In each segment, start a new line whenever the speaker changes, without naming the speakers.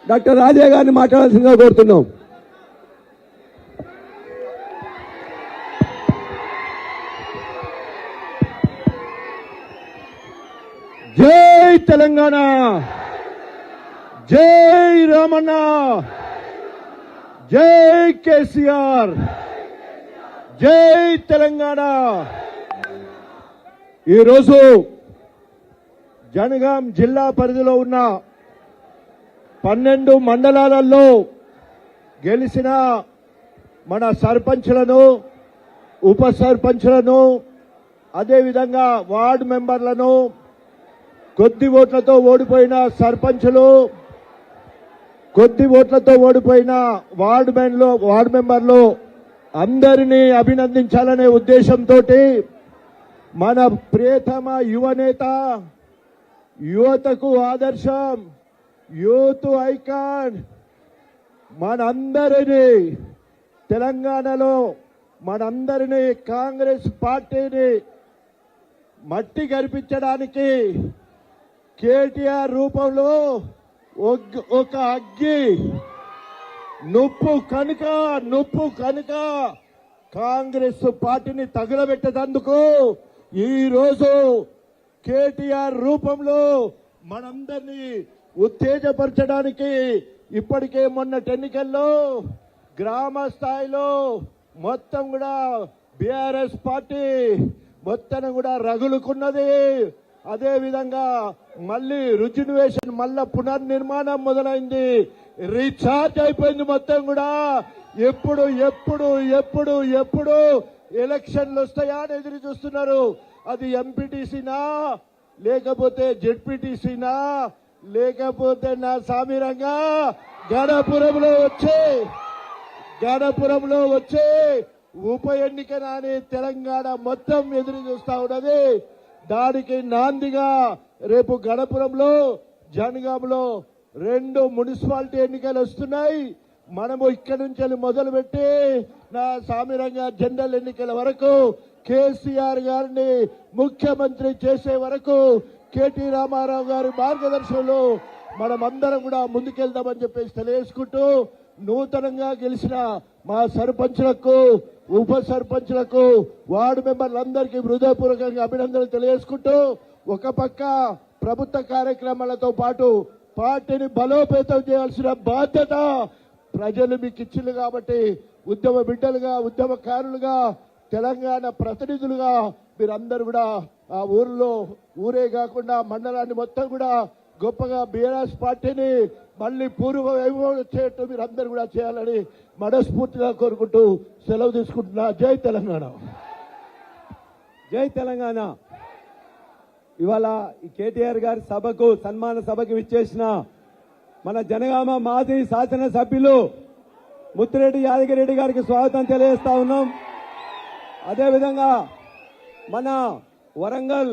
Doctor Rajaiah గారిని మాట్లాడాల్సిందిగా కోరుతున్నాం. జై తెలంగాణ, జై రామన్న, జై కేసీఆర్, జై తెలంగాణ. ఈరోజు జనగాం జిల్లా పరిధిలో ఉన్న 12 మండలాలలో గెలిచిన మన సర్పంచ్లను, ఉప సర్పంచ్లను, అదేవిధంగా వార్డు మెంబర్లను, కొద్ది ఓట్లతో ఓడిపోయిన సర్పంచులు, కొద్ది ఓట్లతో ఓడిపోయిన వార్డు మెంబర్లు అందరినీ అభినందించాలనే ఉద్దేశంతో మన ప్రియతమ యువనేత, యువతకు ఆదర్శం, యూత్ ఐకాన్, మనందరినీ తెలంగాణలో మనందరినీ కాంగ్రెస్ పార్టీని మట్టి గరిపించడానికి కేటీఆర్ రూపంలో ఒక అగ్గి నుప్పు కనుక కాంగ్రెస్ పార్టీని తగులబెట్టేందుకు ఈరోజు కేటీఆర్ రూపంలో మనందరినీ ఉత్తేజపరచడానికి ఇప్పటికే మొన్నటి ఎన్నికల్లో గ్రామ స్థాయిలో మొత్తం కూడా బీఆర్ఎస్ పార్టీ మొత్తం కూడా రగులుకున్నది. అదే విధంగా మళ్ళీ రిజర్వేషన్ మళ్ళా పునర్నిర్మాణం మొదలైంది, రీఛార్జ్ అయిపోయింది మొత్తం కూడా. ఎప్పుడు ఎప్పుడు ఎప్పుడు ఎప్పుడు ఎలక్షన్లు వస్తాయా అని ఎదురు చూస్తున్నారు. అది ఎంపీటీసీనా, లేకపోతే జెడ్పీటీసీనా, లేకపోతే నా సామిరంగా గణపురంలో వచ్చే ఉప ఎన్నిక అని తెలంగాణ మొత్తం ఎదురు చూస్తా ఉన్నది. దానికి నాందిగా రేపు గణపురంలో, జనగాంలో 2 మున్సిపాలిటీ ఎన్నికలు వస్తున్నాయి. మనము ఇక్కడి నుంచి మొదలుపెట్టి నా సామిరంగా జనరల్ ఎన్నికల వరకు, కేసీఆర్ గారిని ముఖ్యమంత్రి చేసే వరకు కేటీ రామారావు గారి మార్గదర్శనంలో మనమందరం కూడా ముందుకెళ్దామని చెప్పేసి తెలియజేసుకుంటూ, నూతనంగా గెలిచిన మా సర్పంచ్లకు, ఉప సర్పంచ్లకు, వార్డు మెంబర్లందరికీ హృదయపూర్వకంగా అభినందనలు తెలియజేసుకుంటూ, ఒక పక్క ప్రభుత్వ కార్యక్రమాలతో పాటు పార్టీని బలోపేతం చేయాల్సిన బాధ్యత ప్రజలు మీకు ఇచ్చింది కాబట్టి, ఉద్యమ బిడ్డలుగా, ఉద్యమకారులుగా, తెలంగాణ ప్రతినిధులుగా మీరందరూ కూడా ఆ ఊరే కాకుండా మండలాన్ని మొత్తం కూడా గొప్పగా బీఆర్ఎస్ పార్టీని మళ్ళీ పూర్వ వైభవం వచ్చేట్టు మీరందరూ కూడా చేయాలని మనస్ఫూర్తిగా కోరుకుంటూ సెలవు తీసుకుంటున్నా. జై తెలంగాణ, జై తెలంగాణ. ఇవాళ ఈ కేటీఆర్ గారి సభకు, సన్మాన సభకు విచ్చేసిన మన జనగామ మాజీ శాసనసభ్యులు ముత్తిరెడ్డి యాదగిరెడ్డి గారికి స్వాగతం తెలియజేస్తా ఉన్నాం. అదేవిధంగా మన వరంగల్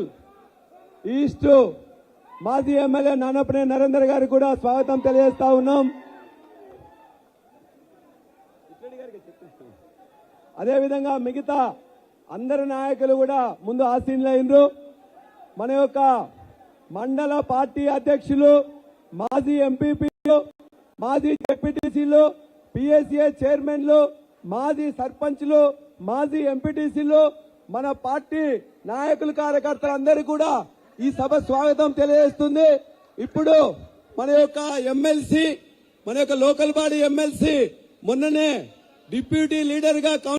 ఈస్ట్ మాజీ ఎమ్మెల్యే నానపనే నరేందర్ గారికి కూడా స్వాగతం తెలియజేస్తా ఉన్నాం. అదేవిధంగా మిగతా అందరి నాయకులు కూడా ముందు ఆసీనులైనరు. మన యొక్క మండల పార్టీ అధ్యక్షులు, మాజీ ఎంపీపీలు, మాజీ డిప్యూటీసీలు, పిఎస్ఏ చైర్మన్లు, మాజీ సర్పంచ్లు, మాజీ ఎంపీటీసీలు, మన పార్టీ నాయకులు, కార్యకర్తలు అందరూ కూడా ఈ సభ స్వాగతం తెలియజేస్తుంది. ఇప్పుడు మన యొక్క ఎమ్మెల్సీ, మన యొక్క లోకల్ బాడీ ఎమ్మెల్సీ మొన్ననే డిప్యూటీ లీడర్ గా